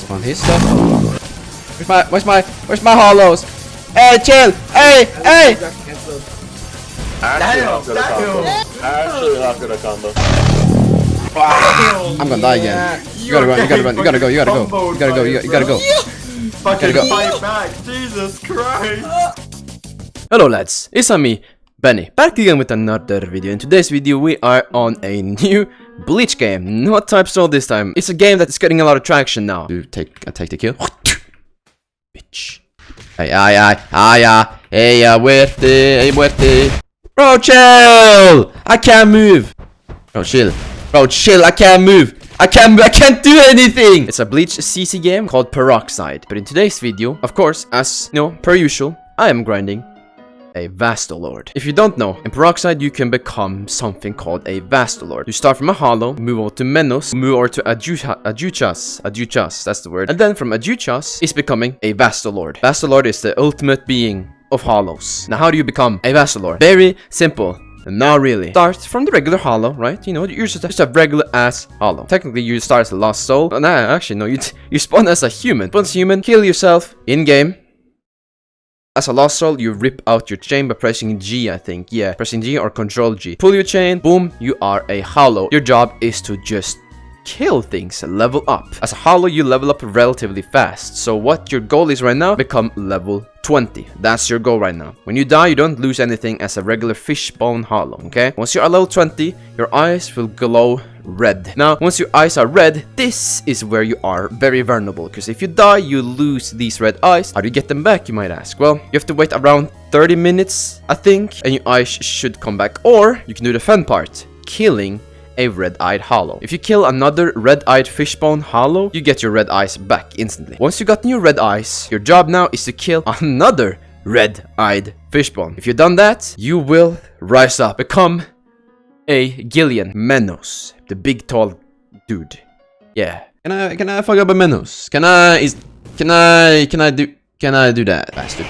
on his stuff. Where's my hollows? Hey, chill! Hey! Actually not gonna combo. I'm gonna die again. You gotta run, you gotta go. Fucking fight back, Jesus Christ! Hello lads, it's me, Benny, back again with another video. In today's video we are on a new Bleach game. Not Type Soul this time. It's a game that is getting a lot of traction now. I take the kill. Bitch. Muerte. Bro, chill! I can't move. Bro, chill, I can't move. I can't do anything! It's a Bleach CC game called Peroxide. But in today's video, of course, as you know, per usual, I am grinding a VASTO Lord. If you don't know, in Peroxide you can become something called a VASTO Lord. You start from a hollow, move over to Menos, move over to Adjuchas, that's the word. And then from Adjuchas is becoming a VASTO Lord. VASTO Lord is the ultimate being of hollows. Now how do you become a VASTO Lord? Very simple. Not really. Start from the regular hollow, right? You know, you're just a regular ass hollow. Technically, you start as a lost soul. Nah, actually, no. You spawn as a human. Spawn as a human, kill yourself in game. As a lost soul, you rip out your chain by pressing G, I think. Yeah, pressing G or Control G. Pull your chain, boom, you are a hollow. Your job is to just kill things, level up. As a hollow, you level up relatively fast. So what your goal is right now, become level 20. That's your goal right now. When you die, you don't lose anything as a regular fishbone hollow, okay? Once you're level 20, your eyes will glow red. Now, once your eyes are red, this is where you are very vulnerable, because if you die, you lose these red eyes. How do you get them back, you might ask? Well, you have to wait around 30 minutes, I think, and your eyes should come back. Or, you can do the fun part, killing a red-eyed hollow. If you kill another red-eyed fishbone hollow, you get your red eyes back instantly. Once you got new red eyes, your job now is to kill another red-eyed fishbone. If you've done that, you will rise up, become a Gillian Menos, the big tall dude. Yeah. Can I fuck up a Menos? Can I do that, bastard?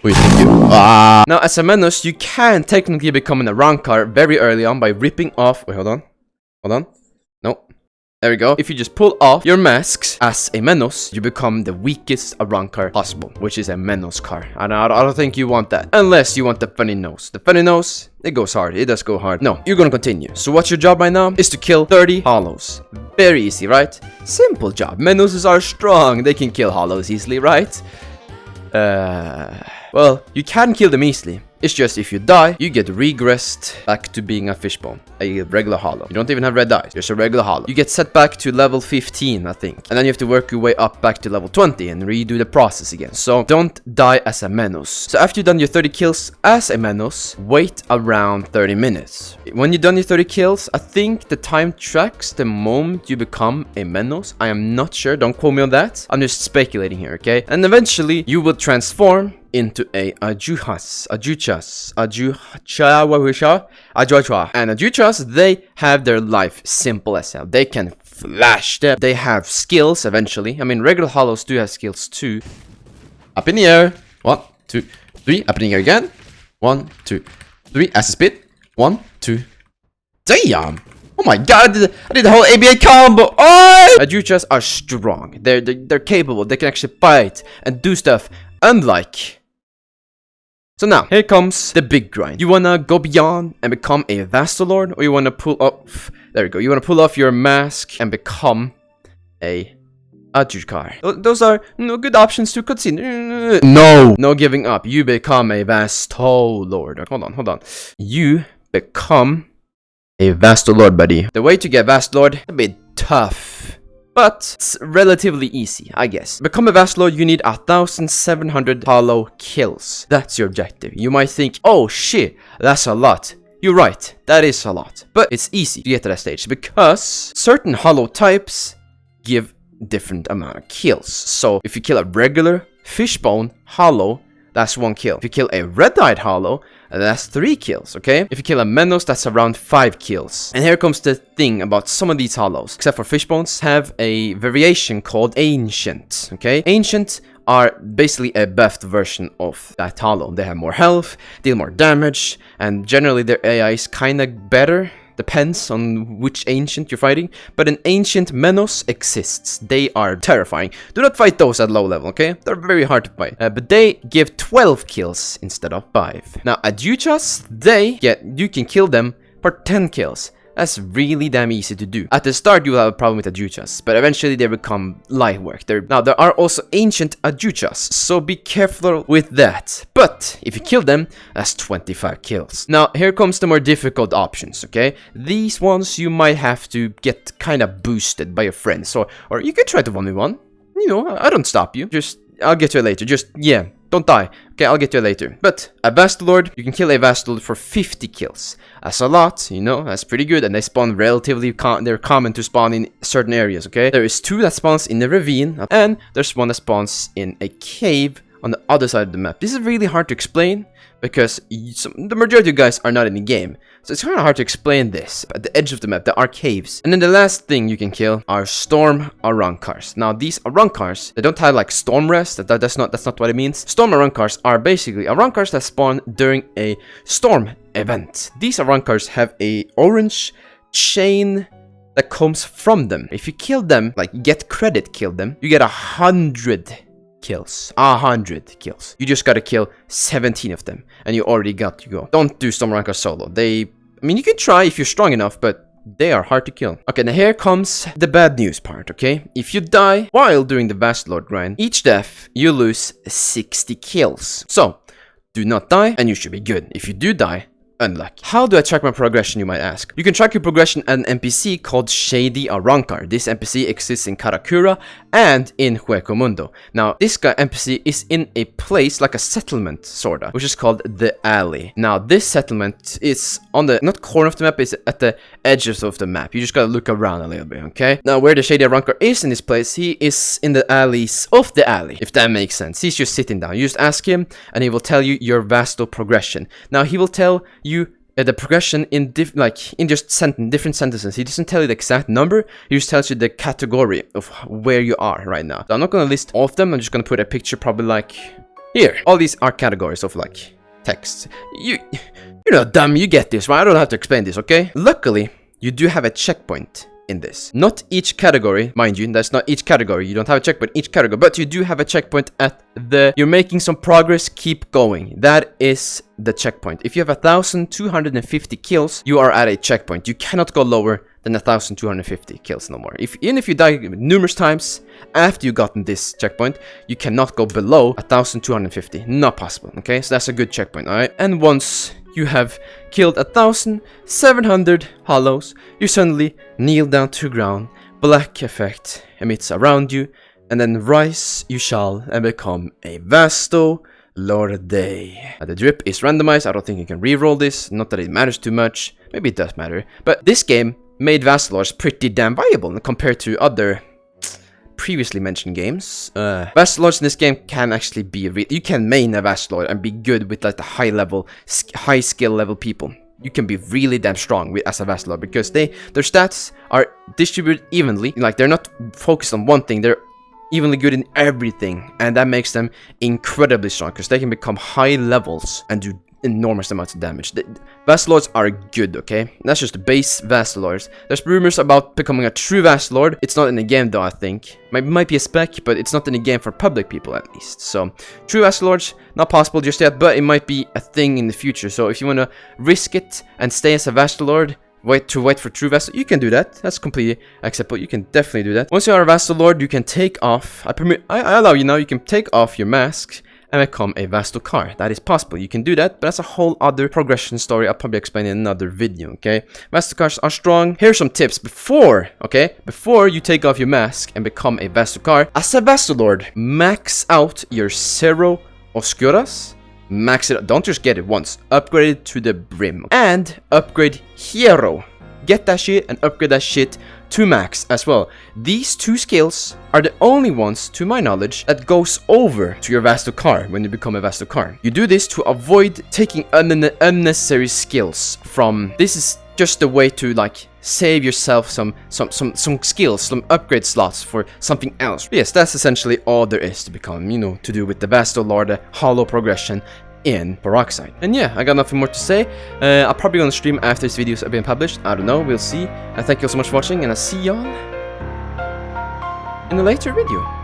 Wait, thank you. Now, as a Menos, you can technically become an Arankar very early on by ripping off... Wait, hold on. No. There we go. If you just pull off your masks as a Menos, you become the weakest Arankar possible, which is a Menos car. And I don't think you want that. Unless you want the funny nose. The funny nose, it goes hard. It does go hard. No, you're gonna continue. So what's your job right now? Is to kill 30 hollows. Very easy, right? Simple job. Menoses are strong. They can kill hollows easily, right? Well, you can kill them easily. It's just if you die, you get regressed back to being a fishbone, a regular hollow. You don't even have red eyes, just a regular hollow. You get set back to level 15, I think. And then you have to work your way up back to level 20 and redo the process again. So don't die as a Menos. So after you've done your 30 kills as a Menos, wait around 30 minutes. When you've done your 30 kills, I think the time tracks the moment you become a Menos. I am not sure, don't quote me on that. I'm just speculating here, okay? And eventually, you will transform into a Adjuchas. And Adjuchas, they have their life simple as hell. They can flash them. They have skills eventually. I mean, regular hollows do have skills too. Up in the air. 1, 2, 3. Up in the air again. 1, 2, 3. As a spit. 1, 2. Damn! Oh my god, I did the whole ABA combo! Oh! Adjuchas are strong. They're capable. They can actually fight and do stuff. Unlike... So now, here comes the big grind. You wanna go beyond and become a VASTO Lord, or you wanna pull off... There we go. You wanna pull off your mask and become a Adjucha. Those are good options to consider. No giving up. You become a VASTO Lord. Hold on. You become a VASTO Lord, buddy. The way to get VASTO Lord, a bit tough. But it's relatively easy, I guess. Become a VASTO Lord, you need 1,700 hollow kills. That's your objective. You might think, oh shit, that's a lot. You're right, that is a lot. But it's easy to get to that stage because certain hollow types give different amount of kills. So if you kill a regular fishbone hollow, that's 1 kill. If you kill a red-eyed hollow, that's 3 kills, okay? If you kill a Menos, that's around 5 kills. And here comes the thing about some of these hollows. Except for fishbones, have a variation called Ancient, okay? Ancient are basically a buffed version of that hollow. They have more health, deal more damage, and generally their AI is kinda better Depends on which ancient you're fighting. But an ancient Menos exists. They are terrifying. Do not fight those at low level, okay? They're very hard to fight. But they give 12 kills instead of 5. Now, Adjuchas, you can kill them for 10 kills. That's really damn easy to do. At the start, you will have a problem with Adjuchas, but eventually they become light work. Now, there are also ancient Adjuchas, so be careful with that. But if you kill them, that's 25 kills. Now, here comes the more difficult options, okay? These ones you might have to get kind of boosted by your friends, or you can try to 1v1. You know, I don't stop you. I'll get to it later. Yeah. Don't die. Okay, I'll get to it later. But a VASTO Lord, you can kill a VASTO Lord for 50 kills. That's a lot, you know, that's pretty good. And they spawn relatively, they're common to spawn in certain areas, okay? There is 2 that spawns in the ravine, and there's 1 that spawns in a cave on the other side of the map. This is really hard to explain, because the majority of you guys are not in the game. So it's kind of hard to explain this. At the edge of the map, there are caves. And then the last thing you can kill are storm Arankars. Now, these Arankars, they don't have like storm rest. That's not what it means. Storm Arankars are basically Arankars that spawn during a storm event. These Arankars have a orange chain that comes from them. If you kill them, like get credit kill them, you get 100 kills. 100 kills. You just gotta kill 17 of them, and you already got to go. Don't do Storm Ranker solo. I mean, you can try if you're strong enough, but they are hard to kill. Okay, now here comes the bad news part, okay? If you die while doing the VASTO Lord grind, each death, you lose 60 kills. So, do not die, and you should be good. If you do die, unlucky. How do I track my progression, you might ask? You can track your progression at an NPC called Shady Arankar. This NPC exists in Karakura and in Hueco Mundo. Now, this guy NPC is in a place like a settlement, sorta, which is called the Alley. Now, this settlement is on the, not corner of the map, it's at the edges of the map. You just gotta look around a little bit, okay? Now, where the Shady Arankar is in this place, he is in the alleys of the alley, if that makes sense. He's just sitting down. You just ask him, and he will tell you your VASTO progression. Now, he will tell you the progression in different sentences. He doesn't tell you the exact number, he just tells you the category of where you are right now. So I'm not gonna list all of them, I'm just gonna put a picture probably like here. All these are categories of like text. You're not dumb, you get this, right? I don't have to explain this, okay? Luckily, you do have a checkpoint in this. Not each category, mind you, that's not each category. You don't have a checkpoint each category, but you do have a checkpoint at the you're making some progress, keep going. That is the checkpoint. If you have 1,250 kills, you are at a checkpoint. You cannot go lower than 1,250 kills no more. Even if you die numerous times after you've gotten this checkpoint, you cannot go below 1,250. Not possible, okay? So that's a good checkpoint, alright? And once you have killed 1,700 hollows, you suddenly kneel down to the ground, black effect emits around you, and then rise you shall and become a VASTO Lorde. The drip is randomized. I don't think you can reroll this, not that it matters too much, maybe it does matter, but this game made VASTO Lords pretty damn viable compared to other previously mentioned games. VASTO Lords in this game can actually be you can main a VASTO Lord and be good with like the high skill level people. You can be really damn strong as a VASTO Lord because their stats are distributed evenly. Like they're not focused on one thing, they're evenly good in everything, and that makes them incredibly strong because they can become high levels and do enormous amounts of damage. The VASTO Lords are good, okay? That's just the base VASTO Lords. There's rumors about becoming a true VASTO Lord. It's not in the game though, I think. Might be a spec, but it's not in the game for public people at least. So, true VASTO Lords, not possible just yet, but it might be a thing in the future. So if you want to risk it and stay as a VASTO Lord, wait for true VASTO, you can do that. That's completely acceptable. You can definitely do that. Once you are a VASTO Lord, you can take off. I allow you now. You can take off your mask and become a VASTO car. That is possible. You can do that, but that's a whole other progression story. I'll probably explain in another video, okay? VASTO cars are strong. Here's some tips before you take off your mask and become a VASTO car. As a VASTO Lord, max out your Zero Oscuras. Max it, don't just get it once. Upgrade it to the brim. And upgrade Hero. Get that shit and upgrade that shit to max as well. These two skills are the only ones, to my knowledge, that goes over to your VASTO car when you become a VASTO car. You do this to avoid taking unnecessary skills from... This is just a way to like save yourself some skills, some upgrade slots for something else. Yes, that's essentially all there is to become, you know, to do with the VASTO Lorde hollow progression. in Peroxide. And yeah, I got nothing more to say. I'll probably gonna stream after this videos have been published. I don't know, we'll see. Thank you all so much for watching, and I'll see y'all in a later video.